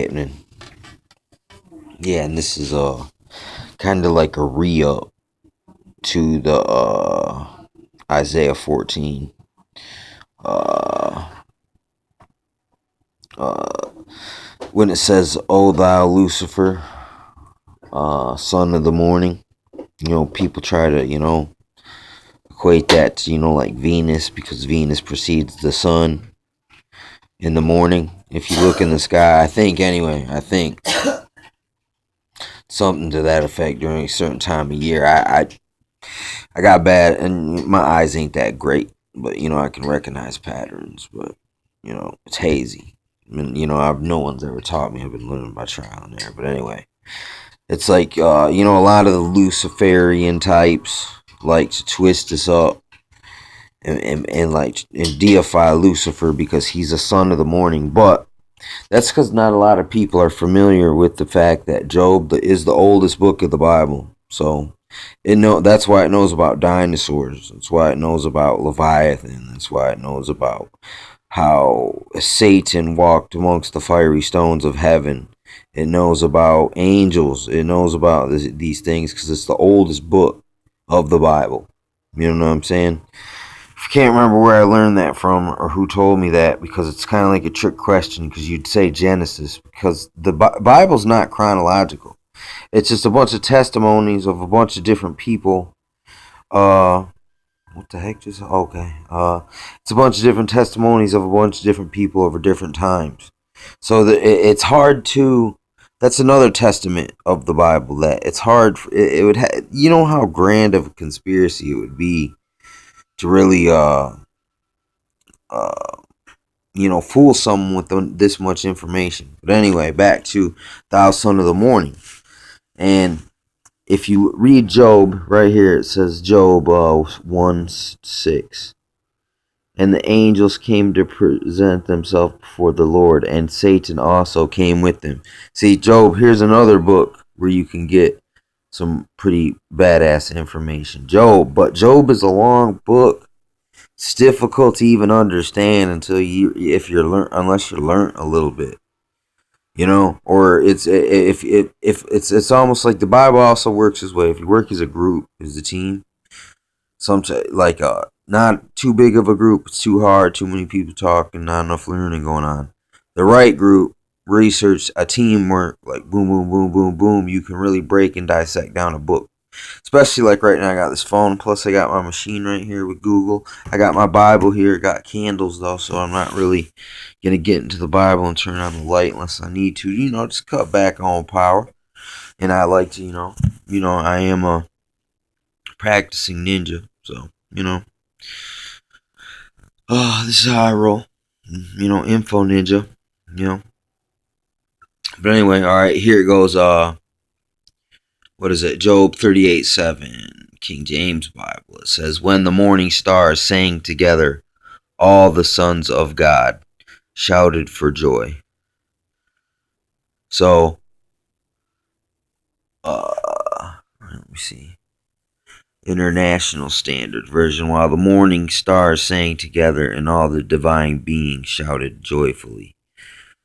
happening. Yeah, and this is kind of like a re-up to the Isaiah 14. Uh, uh, when it says, "O thou Lucifer, son of the morning," people try to equate that to like Venus, because Venus precedes the sun in the morning. If you look in the sky, I think something to that effect during a certain time of year. I got bad, and my eyes ain't that great, but I can recognize patterns. But it's hazy. I mean, no one's ever taught me. I've been learning by trial and error. But anyway, it's like a lot of the Luciferian types like to twist this up and deify Lucifer because he's a son of the morning. But that's because not a lot of people are familiar with the fact that Job is the oldest book of the Bible. So that's why it knows about dinosaurs. That's why it knows about Leviathan. That's why it knows about how Satan walked amongst the fiery stones of heaven. It knows about angels. It knows about these things because it's the oldest book of the Bible. You know what I'm saying? I can't remember where I learned that from or who told me that, because it's kind of like a trick question, because you'd say Genesis because the Bible's not chronological. It's just a bunch of testimonies of a bunch of different people. What the heck just okay. It's a bunch of different testimonies of a bunch of different people over different times. So it's hard to. That's another testament of the Bible, that it's hard. It would. You know how grand of a conspiracy it would be to really uh fool someone with this much information. But anyway, back to thou son of the morning. And if you read Job right here, it says Job 1:6. And the angels came to present themselves before the Lord, and Satan also came with them. See, Job, here's another book where you can get some pretty badass information. But Job is a long book. It's difficult to even understand unless you're learned a little bit, or it's almost like the Bible also works this way. If you work as a group, as a team, like not too big of a group, it's too hard, too many people talking, not enough learning going on. The right group, research, a teamwork, like boom, boom, boom, boom, boom, you can really break and dissect down a book. Especially like right now, I got this phone. Plus, I got my machine right here with Google. I got my Bible here. Got candles though, so I'm not really gonna get into the Bible and turn on the light unless I need to. Just cut back on power. And I like to, I am a practicing ninja, so this is how I roll. Info ninja. But anyway, all right, here it goes. What is it? Job 38:7, King James Bible. It says, "When the morning stars sang together, all the sons of God shouted for joy." So, let me see. International Standard Version. "While the morning stars sang together, and all the divine beings shouted joyfully."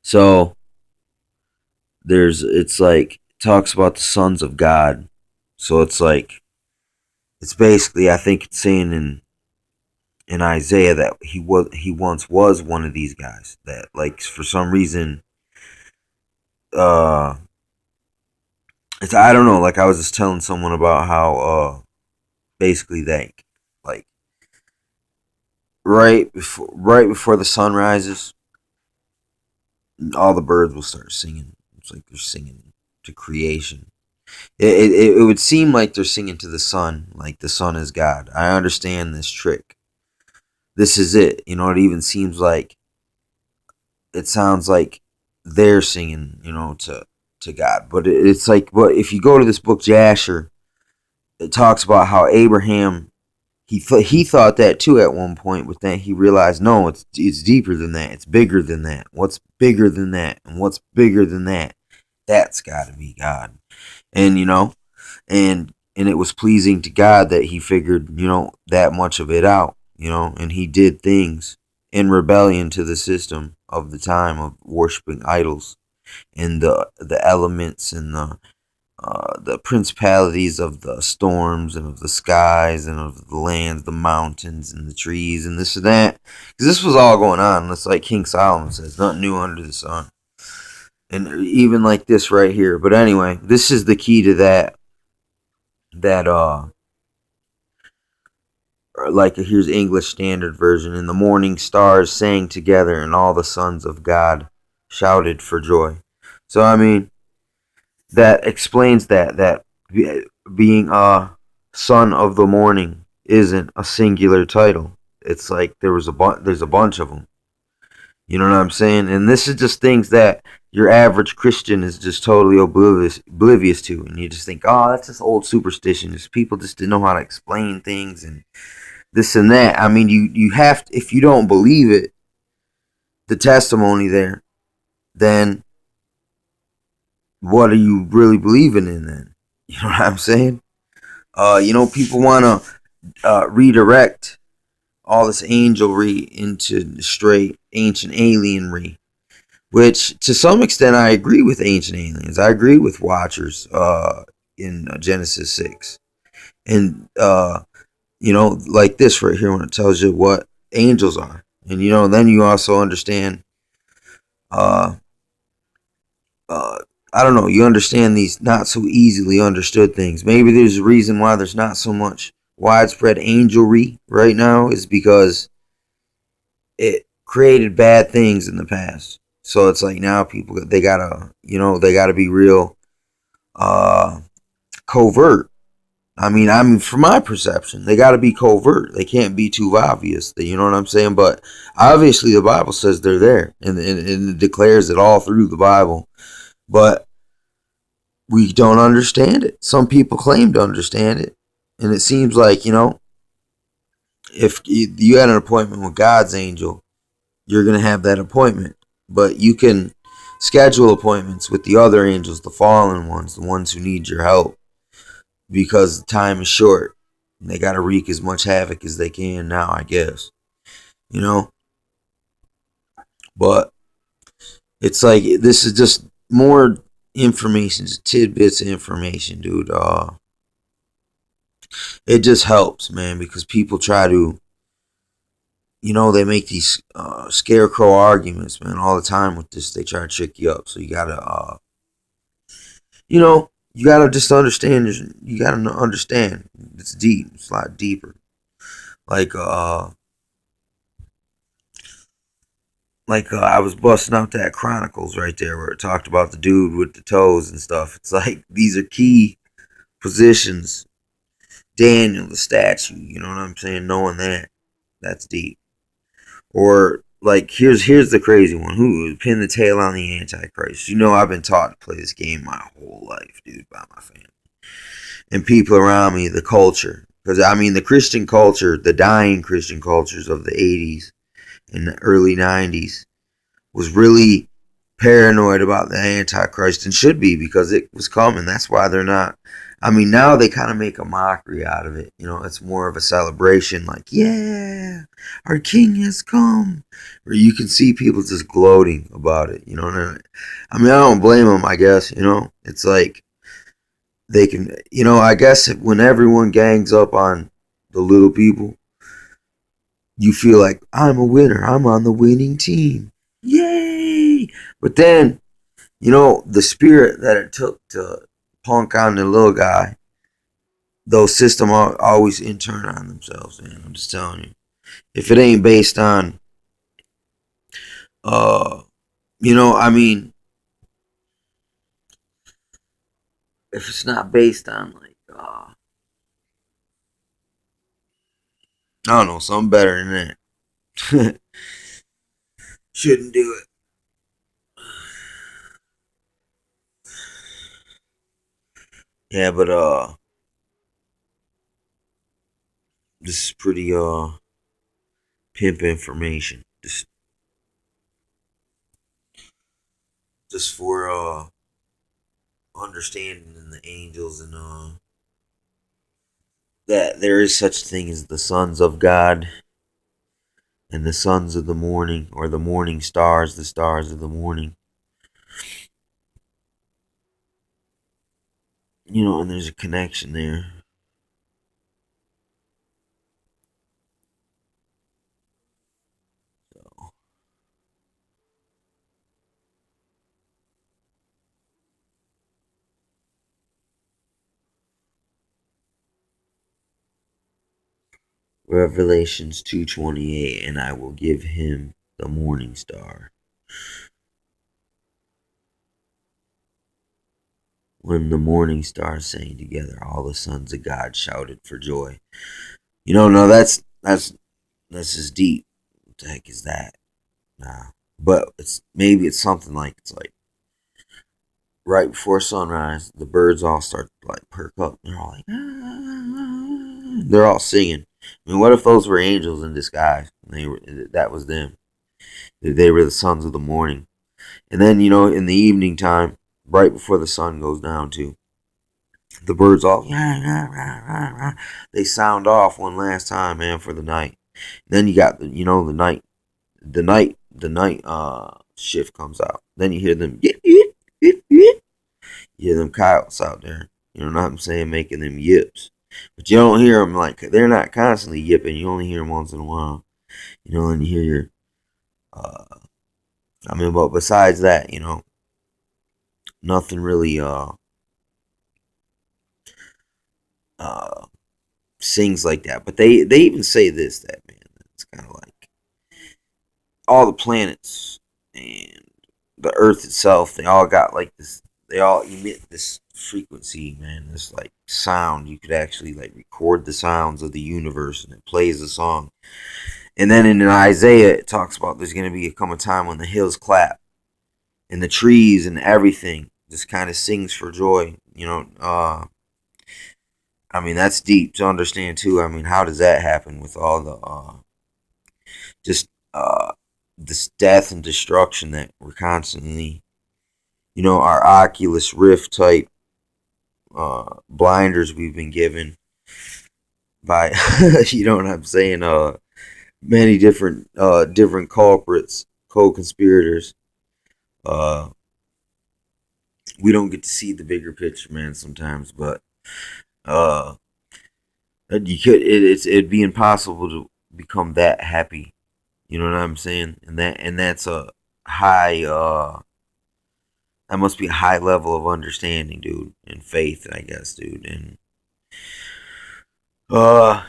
So, it's like, talks about the sons of God. So it's like, it's basically, I think it's saying in Isaiah that he once was one of these guys that, like, for some reason, it's, I don't know, like I was just telling someone about how basically that, like, right before the sun rises, all the birds will start singing. It's like they're singing to creation. It would seem like they're singing to the sun, like the sun is God. I understand this trick. This is it. It even seems like, it sounds like they're singing, to God. But it's like, but if you go to this book Jasher, it talks about how Abraham, he thought that too at one point, but then he realized, no, it's deeper than that. It's bigger than that. What's bigger than that? And what's bigger than that? That's got to be God. And and it was pleasing to God that he figured, that much of it out, and he did things in rebellion to the system of the time of worshiping idols. and the elements and the principalities of the storms and of the skies and of the lands, the mountains and the trees and this and that. Because this was all going on. It's like King Solomon says, nothing new under the sun. And even like this right here. But anyway, this is the key to that. Like here's English Standard Version. In the morning stars sang together, and all the sons of God shouted for joy. So I mean, that explains that being a son of the morning isn't a singular title. It's like there's a bunch of them. You know what I'm saying? And this is just things that your average Christian is just totally oblivious to, and you just think, oh, that's just old superstition. Just people just didn't know how to explain things and this and that. I mean, you have to, if you don't believe it, the testimony there, then what are you really believing in then? You know what I'm saying? People want to redirect all this angelry into straight ancient alienry, which to some extent I agree with ancient aliens. I agree with Watchers in Genesis 6. And, like this right here when it tells you what angels are. And, then you also understand I don't know, you understand these not so easily understood things. Maybe there's a reason why there's not so much widespread angelry right now is because it created bad things in the past. So it's like now people they gotta be real covert. I mean, from my perception, they gotta be covert. They can't be too obvious. You know what I'm saying? But obviously, the Bible says they're there, and it declares it all through the Bible. But we don't understand it. Some people claim to understand it. And it seems like, if you had an appointment with God's angel, you're going to have that appointment. But you can schedule appointments with the other angels, the fallen ones, the ones who need your help, because the time is short. And they got to wreak as much havoc as they can now, I guess. But it's like, this is just more information, just tidbits of information, dude. It just helps, man, because people try to, they make these scarecrow arguments, man, all the time with this. They try to trick you up, so you gotta, you gotta just understand. You gotta understand. It's deep. It's a lot deeper. Like I was busting out that Chronicles right there where it talked about the dude with the toes and stuff. It's like these are key positions. Daniel, the statue, you know what I'm saying? Knowing that's deep. Or like here's the crazy one. Who pin the tail on the Antichrist? I've been taught to play this game my whole life, dude, by my family and people around me, the culture. Because I mean, the Christian culture, the dying Christian cultures of the 80s and the early 90s was really paranoid about the Antichrist, and should be, because it was coming. That's why they're not. I mean, now they kind of make a mockery out of it. It's more of a celebration, like, yeah, our king has come. Or you can see people just gloating about it. I mean, I don't blame them, I guess. It's like they can, I guess when everyone gangs up on the little people, you feel like, I'm a winner. I'm on the winning team. Yay! But then, the spirit that it took to punk on the little guy, those systems always in turn on themselves, man. I'm just telling you. If it ain't based on, I mean, if it's not based on, like, I don't know, something better than that. Shouldn't do it. Yeah, but this is pretty pimp information. Just for understanding the angels and that there is such thing as the sons of God and the sons of the morning, or the morning stars, the stars of the morning. and there's a connection there. So, Revelations 2:28, and I will give him the morning star. When the morning stars sang together, all the sons of God shouted for joy. No, that's just deep. What the heck is that? Nah, but maybe it's something like it's like right before sunrise, the birds all start to like perk up. They're all like, ah. They're all singing. I mean, what if those were angels in disguise? That was them. They were the sons of the morning. And then in the evening time, right before the sun goes down, too, the birds all they sound off one last time, man, for the night. Then you got the night shift comes out. Then you hear them you hear them coyotes out there. You know what I'm saying, making them yips. But you don't hear them like they're not constantly yipping. You only hear them once in a while. And you hear your. But besides that, nothing really sings like that. But they even say this, that man, it's kind of like all the planets and the Earth itself. They all got like this. They all emit this frequency, man. This like sound. You could actually like record the sounds of the universe, and it plays the song. And then in Isaiah, it talks about there's going to come a time when the hills clap, and the trees and everything just kind of sings for joy. That's deep to understand too. How does that happen with all the just this death and destruction that we're constantly, our Oculus Rift type blinders we've been given by, you know what I'm saying, many different culprits, co-conspirators. We don't get to see the bigger picture, man, sometimes, but it'd be impossible to become that happy. You know what I'm saying? And that's a high that must be a high level of understanding, dude, and faith, I guess, dude, and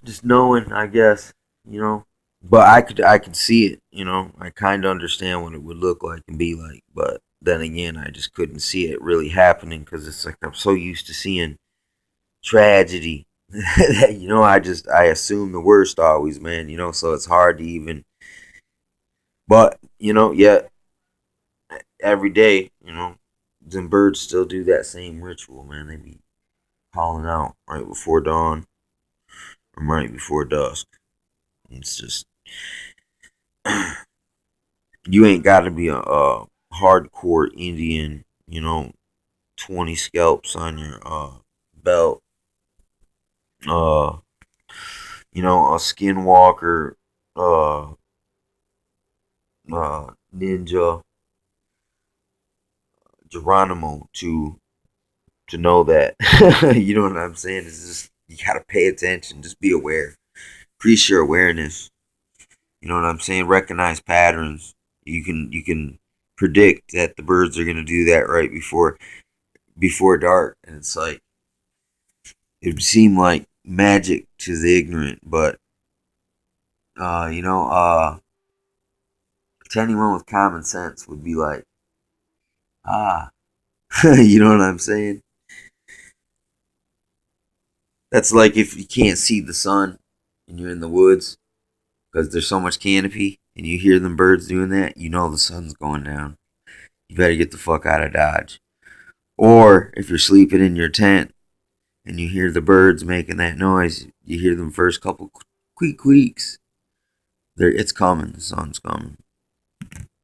just knowing, I guess, you know. But I could see it, I kind of understand what it would look like and be like, but then again, I just couldn't see it really happening because it's like I'm so used to seeing tragedy that I assume the worst always, man. So it's hard to even. But yeah, every day, them birds still do that same ritual, man. They be calling out right before dawn or right before dusk. It's just you ain't got to be a hardcore Indian, 20 scalps on your belt, uh, a skinwalker, ninja, Geronimo to know that. You know what I'm saying? It's just you gotta pay attention, just be aware, increase your awareness. You know what I'm saying? Recognize patterns. You can predict that the birds are gonna do that right before dark, and it's like it would seem like magic to the ignorant, but uh, you know, uh, to anyone with common sense would be like, ah, you know what I'm saying? That's like if you can't see the sun and you're in the woods because there's so much canopy and you hear them birds doing that, the sun's going down. You better get the fuck out of Dodge. Or if you're sleeping in your tent and you hear the birds making that noise, you hear them first couple queaks. It's coming. The sun's coming.